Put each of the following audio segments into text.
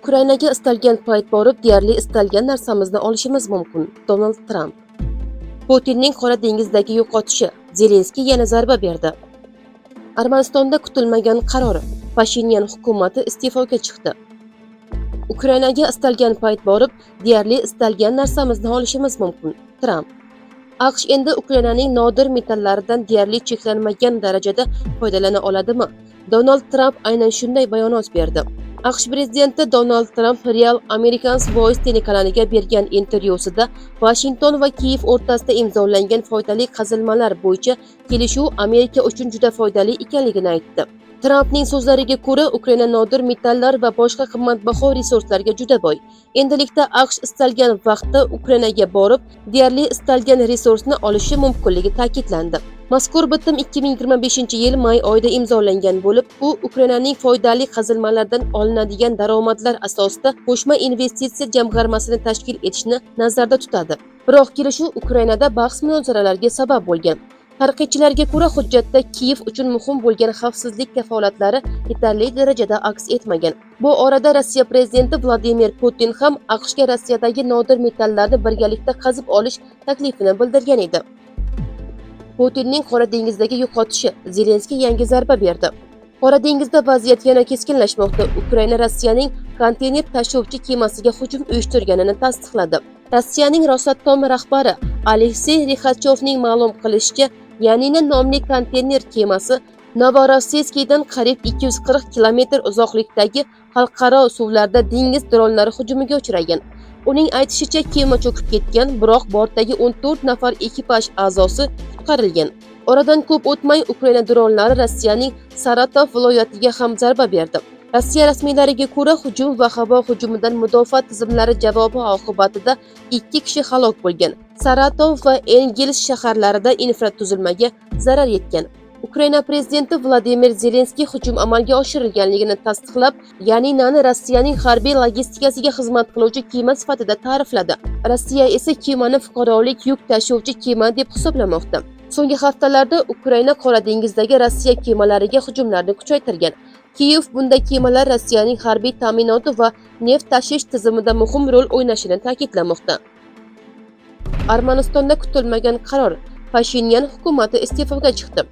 Ukrainaga istalgan payt borib, deyarli istalgan narsamizni olishimiz mumkin. Donald Tramp. Putinning Qora dengizdagi yo'qotishi. Zelenskiy yana zarba berdi. Armanistonda kutilmagan qaror. Pashinyan hukumati iste'foga chiqdi. Ukrainaga istalgan payt borib, deyarli istalgan narsamizni olishimiz mumkin. Tramp. AQSh endi Ukrainaning nodir metallaridan deyarli cheklanmagan darajada foydalana oladimi? Donald Tramp aynan shunday bayonot berdi. AQSh prezidenti Donald Tramp Real Americans Voice telekanaliga bergan intervyusida Washington va Kiyev o'rtasida imzolangan foydali qazilmalar bo'yicha kelishuv Amerika uchun juda foydali ekanligini aytdi. Trampning so'zlariga ko'ra, Ukraina nodir metallar va boshqa qimmatbaho resurslarga juda boy. Endilikda AQSh istalgan vaqtda Ukrainaga borib, deyarli istalgan resursni olishi mumkinligi ta'kidlandi. Mazkur bitim 2025-yil may oyida imzolangan bo'lib, u Ukrainaning foydali qazilmalardan olinadigan daromadlar asosida qo'shma investitsiya jamg'armasini tashkil etishni nazarda tutadi. Biroq kelishuv Ukrainada bahs-munozaralarga sabab bo'lgan. Tarqibchilarga ko'ra, hujjatda Kiyev uchun muhim bo'lgan xavfsizlik kafolatlari yetarli darajada aks etmagan. Bu orada Rossiya prezidenti Vladimir Putin ham AQShga Rossiyadagi nodir metallarni birgalikda qazib olish taklifini bildirgan edi. Putinning Qora dengizdagi yo'qotishi. Zelenskiy yangi zarba berdi. Qora dengizda vaziyat yana keskinlashmoqda. Ukraina Rossiyaning konteyner tashuvchi kemasiga hujum uyushtirganini tasdiqladi. Rossiyaning Rosatom rahbari Aleksey Rixachovning ma'lum qilishicha, Yanina nomli konteyner kemasi Novorossiyskdan qariyb 240 kilometr uzoqlikdagi xalqaro suvlarda dengiz dronlari hujumiga uchragan. Uning aytishicha, kema cho'kib ketgan, biroq bortdagi 14 nafar ekipaj a'zosi qutqarilgan. Oradan ko'p o'tmay Ukraina dronlari Rossiyaning Saratov viloyatiga ham zarba berdi. Rossiya rasmiylariga ko'ra, hujum va havo hujumidan mudofaa tizimlari javobi oqibatida 2 kishi halok bo'lgan. Saratov va Engels shaharlarida infratuzilmaga zarar yetgan. Ukraina prezidenti Vladimir Zelenskiy hujum amalga oshirilganligini tasdiqlab, Yaninani Rossiyaning harbiy logistikasiga xizmat qiluvchi kema sifatida ta'rifladi. Rossiya esa kemani fuqarolik yuk tashuvchi kema deb hisoblamoqda. So'nggi haftalarda Ukraina Qora dengizdagi Rossiya kemalariga hujumlarni kuchaytirgan. Kiyev bunda kemalar Rossiyaning harbiy ta'minoti va neft tashish tizimida muhim rol o'ynashini ta'kidlamoqda. Armanistonda kutilmagan qaror. Pashinyan hukumati iste'foga chiqdi.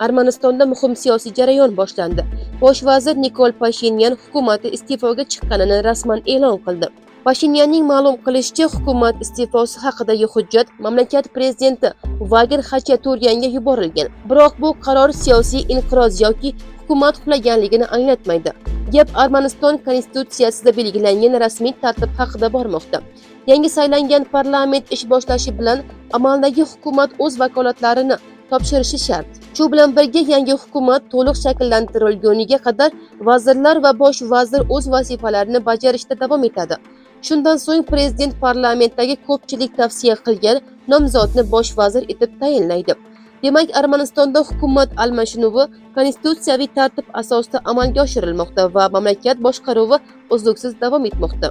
Armanistonda muhim siyosiy jarayon boshlandi. Bosh vazir Nikol Pashinyan hukumati iste'foga chiqqanini rasman e'lon qildi. Pashinyanning ma'lum qilishicha, hukumat iste'fosi haqidagi hujjat mamlakat prezidenti Vagir Xachaturyanga yuborilgan. Biroq bu qaror siyosiy inqiroz yoki hukumat qulaganligini anglatmaydi. Gap Armaniston konstitutsiyasida belgilangan rasmiy tartib haqida bormoqda. Yangi saylangan parlament ish boshlashi bilan amaldagi hukumat o'z vakolatlarini topshirishi shart. Shu bilan birga yangi hukumat to'liq shakllantirilguniga qadar vazirlar va bosh vazir o'z vazifalarini bajarishda davom etadi. Shundan so'ng prezident parlamentdagi ko'pchilik tavsiya qilgan nomzodni bosh vazir etib tayinlaydi. Demak, Armanistonda hukumat almashinuvi konstitutsiyaviy tartib asosida amalga oshirilmoqda va mamlakat boshqaruvi uzluksiz davom etmoqda.